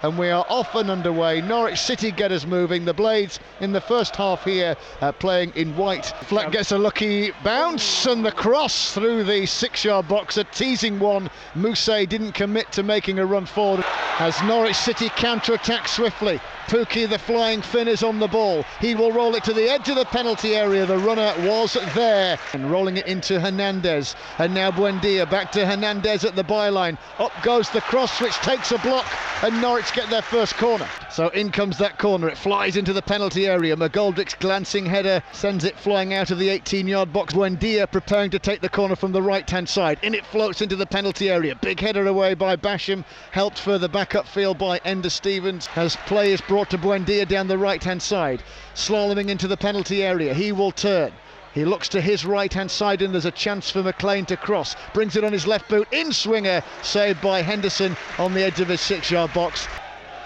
and we are off and underway. Norwich City get us moving. The Blades in the first half here playing in white. Fleck gets a lucky bounce, and the cross through the 6-yard box, a teasing one. Mousset didn't commit to making a run forward as Norwich City counter-attack swiftly. Pukki, the flying Finn, is on the ball. He will roll it to the edge of the penalty area. The runner was there. And rolling it into Hernandez. And now Buendia back to Hernandez at the byline. Up goes the cross, which takes a block, and Norwich get their first corner. So in comes that corner. It flies into the penalty area. McGoldrick's glancing header sends it flying out of the 18-yard box. Buendia preparing to take the corner from the right-hand side. In it floats into the penalty area. Big header away by Basham, helped further back upfield by Ender Stevens, as play is brought to Buendia down the right-hand side. Slaloming into the penalty area. He will turn. He looks to his right-hand side, and there's a chance for McLean to cross. Brings it on his left boot. In swinger, saved by Henderson on the edge of his 6-yard box.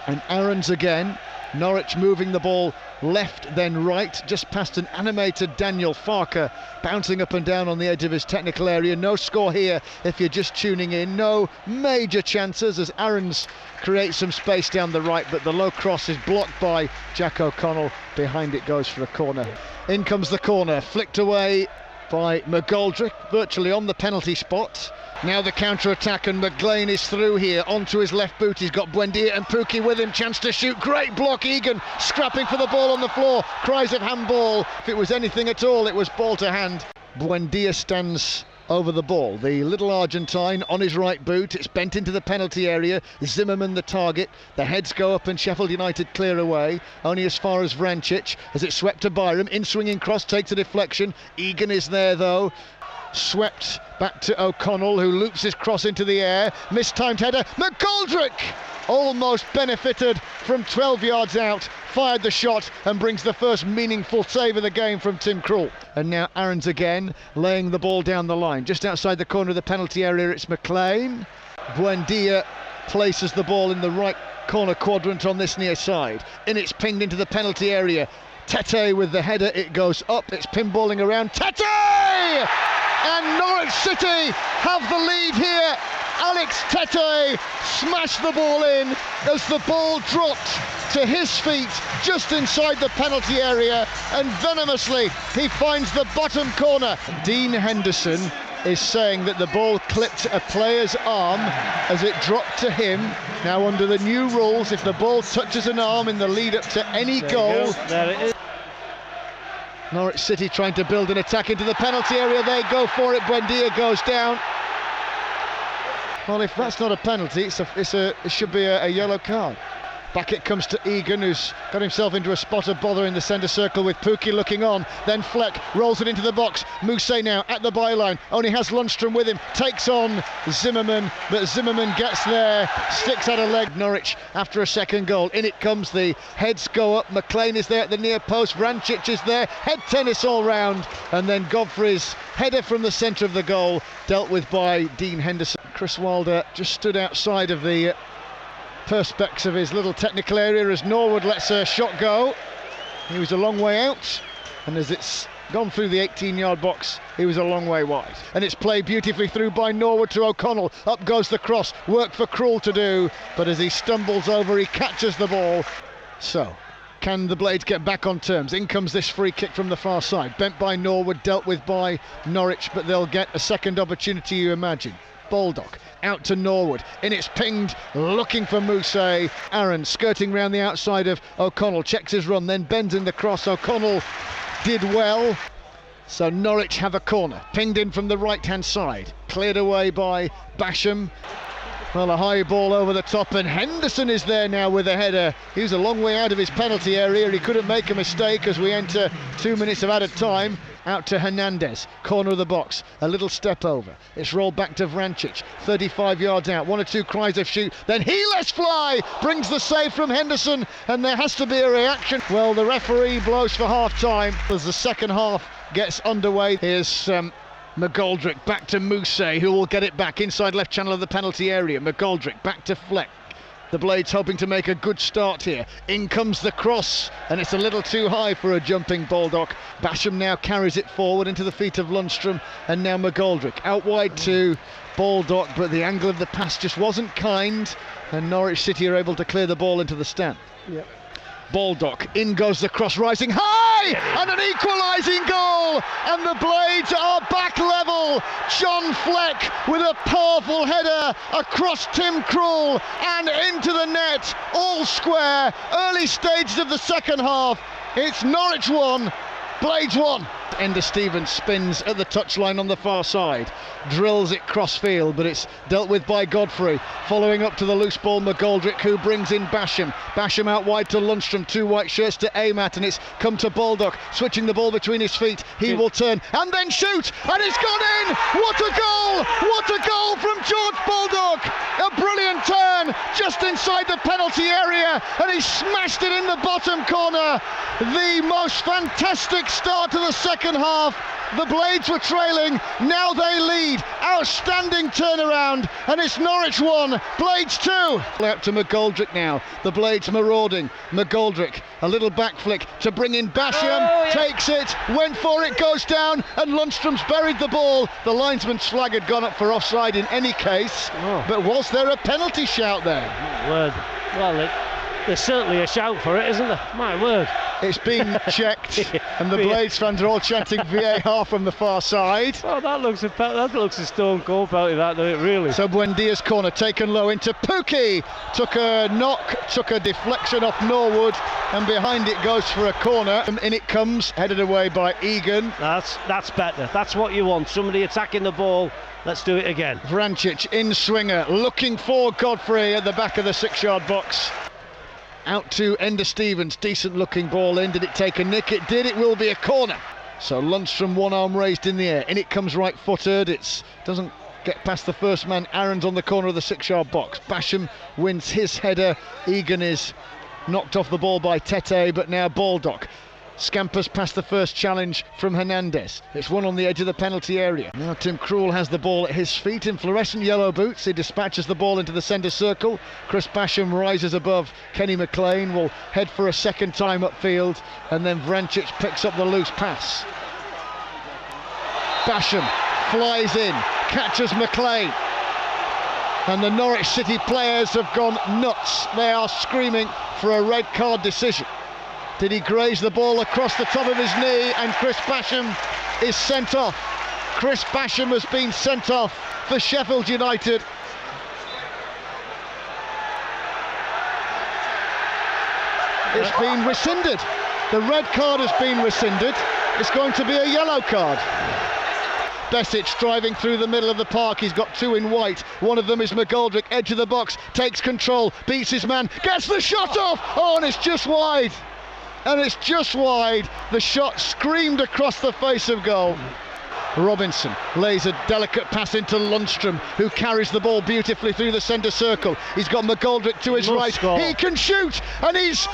And Aarons again. Norwich moving the ball left then right, just past an animated Daniel Farker, bouncing up and down on the edge of his technical area. No score here if you're just tuning in. No major chances as Aarons creates some space down the right, but the low cross is blocked by Jack O'Connell. Behind it goes for a corner. In comes the corner, flicked away by McGoldrick, virtually on the penalty spot. Now the counter-attack, and McLean is through here, onto his left boot. He's got Buendia and Pukki with him, chance to shoot, great block. Egan scrapping for the ball on the floor, cries of handball. If it was anything at all, it was ball to hand. Buendia stands over the ball, the little Argentine on his right boot. It's bent into the penalty area. Zimmerman the target. The heads go up and Sheffield United clear away, only as far as Vrancic, as it's swept to Byram. In swinging cross, takes a deflection. Egan is there though. Swept back to O'Connell, who loops his cross into the air. Mistimed header. McGoldrick almost benefited from 12 yards out, fired the shot and brings the first meaningful save of the game from Tim Krul. And now Aarons again, laying the ball down the line. Just outside the corner of the penalty area, it's McLean. Buendia places the ball in the right corner quadrant on this near side. In it's pinged into the penalty area. Tete with the header, it goes up, it's pinballing around. Tete! And Norwich City have the lead here. Alex Tete smashed the ball in as the ball dropped to his feet just inside the penalty area, and venomously he finds the bottom corner. Dean Henderson is saying that the ball clipped a player's arm as it dropped to him. Now under the new rules, if the ball touches an arm in the lead up to any goal, there it is. Norwich City trying to build an attack into the penalty area. They go for it. Buendia goes down. Well, if that's not a penalty, it should be a yellow card. Back it comes to Egan, who's got himself into a spot of bother in the centre circle with Pukki looking on. Then Fleck rolls it into the box. Mousset now at the byline, only has Lundstrom with him, takes on Zimmerman, but Zimmerman gets there, sticks out a leg. Norwich after a second goal. In it comes, the heads go up. McLean is there at the near post. Vrancic is there. Head tennis all round, and then Godfrey's header from the centre of the goal, dealt with by Dean Henderson. Chris Wilder just stood outside of the perspex of his little technical area as Norwood lets a shot go. He was a long way out, and as it's gone through the 18-yard box, he was a long way wide. And it's played beautifully through by Norwood to O'Connell. Up goes the cross, work for Krul to do, but as he stumbles over, he catches the ball. So can the Blades get back on terms? In comes this free kick from the far side, bent by Norwood, dealt with by Norwich, but they'll get a second opportunity, you imagine. Baldock out to Norwood. In it's pinged, looking for Mousset. Aaron skirting round the outside of O'Connell, checks his run, then bends in the cross. O'Connell did well. So Norwich have a corner, pinged in from the right-hand side, cleared away by Basham. Well, a high ball over the top, and Henderson is there now with a header. He was a long way out of his penalty area. He couldn't make a mistake as we enter 2 minutes of added time. Out to Hernandez, corner of the box, a little step over. It's rolled back to Vrancic, 35 yards out, 1 or 2 cries of shoot. Then he lets fly, brings the save from Henderson, and there has to be a reaction. Well, the referee blows for half-time as the second half gets underway. Here's McGoldrick back to Mousset, who will get it back inside left channel of the penalty area. McGoldrick back to Fleck. The Blades hoping to make a good start here. In comes the cross, and it's a little too high for a jumping Baldock. Basham now carries it forward into the feet of Lundstrom, and now McGoldrick out wide to Baldock, but the angle of the pass just wasn't kind, and Norwich City are able to clear the ball into the stand. Yep. Baldock, in goes the cross, rising high, and an equalising goal, and the Blades are back level. John Fleck with a powerful header across Tim Krul and into the net, all square. Early stages of the second half, it's Norwich 1, Blades 1. Enda Stevens spins at the touchline on the far side, drills it crossfield, but it's dealt with by Godfrey. Following up to the loose ball, McGoldrick, who brings in Basham. Basham out wide to Lundstrom, 2 white shirts to Amat, and it's come to Baldock, switching the ball between his feet. He will turn and then shoot, and it's gone in! What a goal! What a goal from George Baldock! A brilliant turn just inside the penalty area, and he smashed it in the bottom corner. The most fantastic start to the second half. The Blades were trailing, now they lead. Outstanding turnaround, and it's Norwich 1, Blades 2. Out to McGoldrick now, the Blades marauding. McGoldrick, a little back flick to bring in Basham, takes it, went for it, goes down, and Lundstrom's buried the ball. The linesman's flag had gone up for offside in any case, but was there a penalty shout there? My word. Well, there's certainly a shout for it, isn't there? My word. It's been checked, and the Blades fans are all chanting VAR from the far side. Oh, that looks a stone cold penalty, that, doesn't it, really? So Buendia's corner taken low into Pukki. Took a knock, took a deflection off Norwood, and behind it goes for a corner. And in it comes, headed away by Egan. That's better. That's what you want. Somebody attacking the ball. Let's do it again. Vrancic in swinger, looking for Godfrey at the back of the 6-yard box. Out to Enda Stevens, decent looking ball in. Did it take a nick? It did. It will be a corner. So Lundstrom, one arm raised in the air. In it comes right footed. It doesn't get past the first man. Aaron's on the corner of the 6-yard box. Basham wins his header. Egan is knocked off the ball by Tete, but now Baldock scampers past the first challenge from Hernandez. It's one on the edge of the penalty area. Now Tim Krul has the ball at his feet in fluorescent yellow boots. He dispatches the ball into the centre circle. Chris Basham rises above Kenny McLean, will head for a second time upfield, and then Vrancic picks up the loose pass. Basham flies in, catches McLean, and the Norwich City players have gone nuts. They are screaming for a red card decision. Did he graze the ball across the top of his knee, and Chris Basham is sent off. Chris Basham has been sent off for Sheffield United. It's been rescinded. The red card has been rescinded. It's going to be a yellow card. Besic driving through the middle of the park. He's got 2 in white. One of them is McGoldrick, edge of the box, takes control, beats his man, gets the shot off. Oh, and it's just wide. And it's just wide. The shot screamed across the face of goal. Robinson lays a delicate pass into Lundstrom, who carries the ball beautifully through the centre circle. He's got McGoldrick to his right. He can shoot, and it's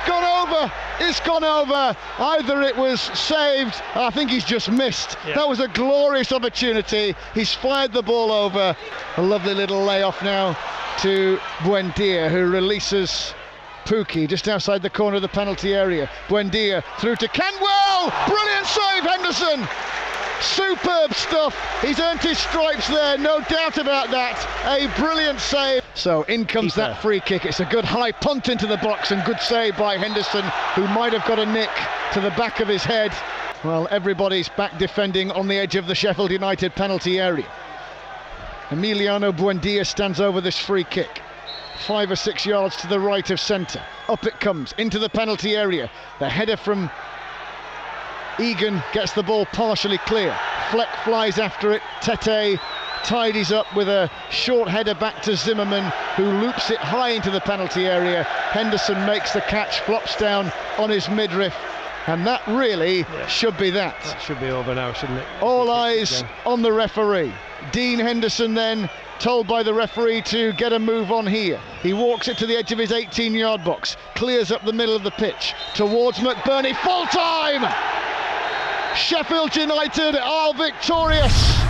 gone over. It's gone over. Either it was saved, I think he's just missed. Yeah. That was a glorious opportunity. He's fired the ball over. A lovely little layoff now to Buendia, who releases Pukki just outside the corner of the penalty area. Buendia through to Cantwell. Brilliant save, Henderson. Superb stuff. He's earned his stripes there, no doubt about that. A brilliant save. So in comes that free kick. It's a good high punt into the box, and good save by Henderson, who might have got a nick to the back of his head. Well, everybody's back defending on the edge of the Sheffield United penalty area. Emiliano Buendia stands over this free kick. 5 or 6 yards to the right of centre. Up it comes into the penalty area. The header from Egan gets the ball partially clear. Fleck flies after it. Tete tidies up with a short header back to Zimmerman, who loops it high into the penalty area. Henderson makes the catch, flops down on his midriff, and that really should be that. That should be over now, shouldn't it? All eyes on the referee. Dean Henderson then told by the referee to get a move on here. He walks it to the edge of his 18-yard box, clears up the middle of the pitch towards McBurney. Full time! Sheffield United are victorious.